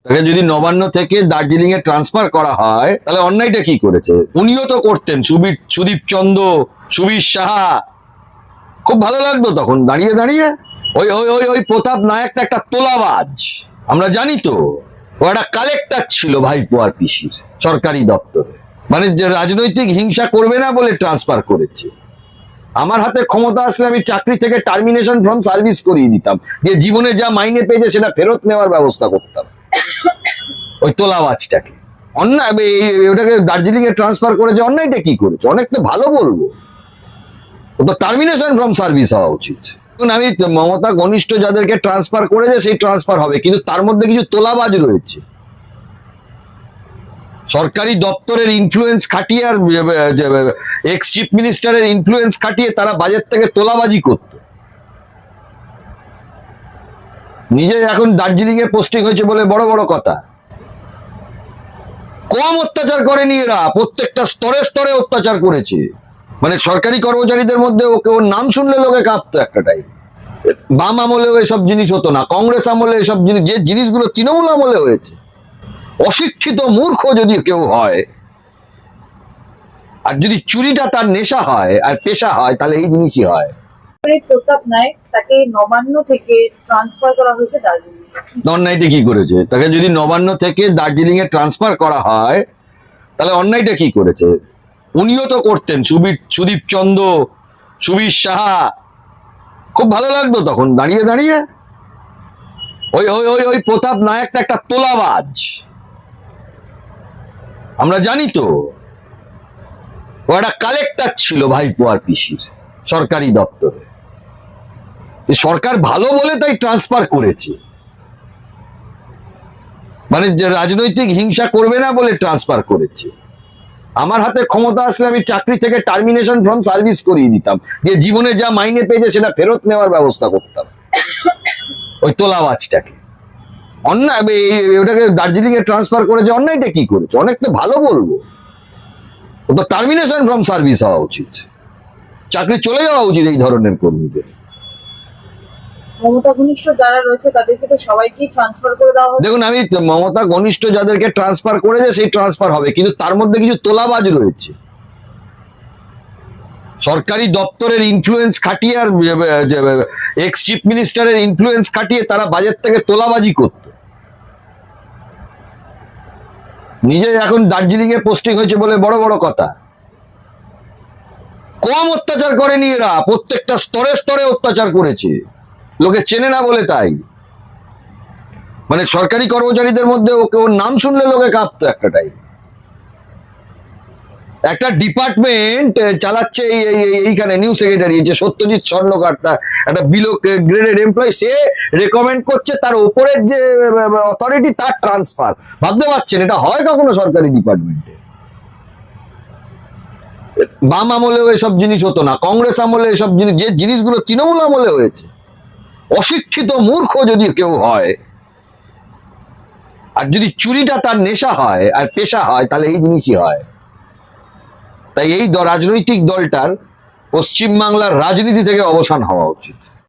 তাকে যদি নবান্ন থেকে দার্জিলিং এ ট্রান্সফার করা হয় তাহলে অন্যায়টা কি করেছে? উনিও তো করতেন, সুদীপ চন্দ্র, সুবীর সাহা, খুব ভালো লাগতো তখন দাঁড়িয়ে দাঁড়িয়ে। ওই ওই ওই ওই প্রতাপ নায়কটা একটা তোলাবাজ, আমরা জানি তো। ও একটা কালেক্টর ছিল ভাইপো আর পিসির সরকারি দপ্তরে, মানে যে রাজনৈতিক হিংসা করবে না বলে ট্রান্সফার করেছে। আমার হাতে ক্ষমতা আসলে আমি চাকরি থেকে টার্মিনেশন ফ্রম সার্ভিস করিয়ে দিতাম, যে জীবনে যা মাইনে পেয়েছে সেটা ফেরত নেওয়ার ব্যবস্থা করতাম ওই তোলাবাজটাকে। অন্যায় ওটাকে দার্জিলিং এ ট্রান্সফার করেছে, অন্যায়টা কি করেছে? অনেক তো ভালো বলবো, ও তো টার্মিনেশন ফ্রম সার্ভিস হওয়া উচিত। আমি মমতা ঘনিষ্ঠ যাদেরকে ট্রান্সফার করেছে সেই ট্রান্সফার হবে, কিন্তু তার মধ্যে কিছু তোলাবাজ রয়েছে। সরকারি দপ্তরের ইনফ্লুয়েন্স খাটিয়ে আর এক্স চিফ মিনিস্টারের ইনফ্লুয়েন্স খাটিয়ে তারা বাজেট থেকে তোলাবাজি করত। নিজে এখন দার্জিলিং এ পোস্টিং হয়েছে বলে বড় বড় কথা। কম অত্যাচার করেনি এরা, প্রত্যেকটা স্তরে স্তরে অত্যাচার করেছে। মানে সরকারি কর্মচারীদের মধ্যে ওর নাম শুনলে লোকে কাঁপতো একটা টাইম। বাম আমলেও এসব জিনিস হতো না, কংগ্রেস আমলে এসব জিনিস, যে জিনিসগুলো তৃণমূল আমলে হয়েছে। অশিক্ষিত মূর্খ যদি কেউ হয়, আর যদি চুরিটা তার নেশা হয় আর পেশা হয়, তাহলে এই জিনিসই হয়। প্রতাপ নায়ক, তাকে নবান্ন থেকে ট্রান্সফার করা হয়েছে দার্জিলিং। অন্যায়টা কি করেছে? তাকে যদি নবান্ন থেকে দার্জিলিং এ ট্রান্সফার করা হয় তাহলে অন্যায়টা কি করেছে? উনিও তো করতেন, সুদীপ চন্দ্র, সুবীর সাহা, খুব ভালো লাগতো তখন দাঁড়িয়ে দাঁড়িয়ে। ওই ওই ওই ওই প্রতাপ নায়কটা একটা তোলাবাজ, আমরা জানি তো। ও একটা কালেক্টর ছিল ভাইপো আর পিসির সরকারি দপ্তরে। সরকার ভালো বলে তাই ট্রান্সফার করেছে, মানে যে রাজনৈতিক হিংসা করবে না বলে ট্রান্সফার করেছে। আমার হাতে ক্ষমতা আসলে আমি চাকরি থেকে টার্মিনেশন ফ্রম সার্ভিস করিয়ে দিতাম, যে জীবনে যা মাইনে পেয়েছে সেটা ফেরত নেওয়ার ব্যবস্থা করতাম ওই তোলাবাজটাকে। অন্যায় ওটাকে দার্জিলিং এ ট্রান্সফার করেছে, অন্যায়টা কি করেছে? অনেক তো ভালো বলবো, ও তো টার্মিনেশন ফ্রম সার্ভিস হওয়া উচিত, চাকরি চলে যাওয়া উচিত এই ধরনের কর্মীদের। মমতা ঘনিষ্ঠ যারা রয়েছে তাদেরকে তো সবাইকেই ট্রান্সফার করে দেওয়া হবে। দেখুন, আমি মমতা ঘনিষ্ঠ যাদেরকে ট্রান্সফার করেছে সেই ট্রান্সফার হবে, কিন্তু তার মধ্যে কিছু তোলাবাজ রয়েছে। সরকারি দপ্তরের ইনফ্লুয়েন্স খাটিয়ে আর এক্স চিফ মিনিস্টারের ইনফ্লুয়েন্স খাটিয়ে তারা বাজেট থেকে তোলাবাজি করত। নিজে এখন দার্জিলিং এ পোস্টিং হয়েছে বলে বড় বড় কথা। কম অত্যাচার করেনি এরা, প্রত্যেকটা স্তরে স্তরে অত্যাচার করেছে, লোকে চেনে না বলে তাই। মানে সরকারি কর্মচারীদের মধ্যে ওর নাম শুনলে লোকে কাঁপতো একটা টাইম। একটা ডিপার্টমেন্ট চালাচ্ছে এইখানে নিউ সেক্রেটারি, যে সত্যজিৎ স্বর্ণকার, একটা বিলো গ্রেডেড এমপ্লয়ি, সে রেকমেন্ড করছে তার উপরের যে অথরিটি তার ট্রান্সফার। ভাবতে পারছেন এটা হয় কখনো সরকারি ডিপার্টমেন্টে? বাম আমলেও এসব জিনিস হতো না, কংগ্রেস আমলে এসব জিনিস, যে জিনিসগুলো তৃণমূল আমলে হয়েছে। অশিক্ষিত মূর্খ যদি কেউ হয়, আর যদি চুরিটা তার নেশা হয় আর পেশা হয়, তাহলে এই জিনিসই হয়। তাই এই রাজনৈতিক দলটার পশ্চিমবাংলার রাজনীতি থেকে অবসান হওয়া উচিত।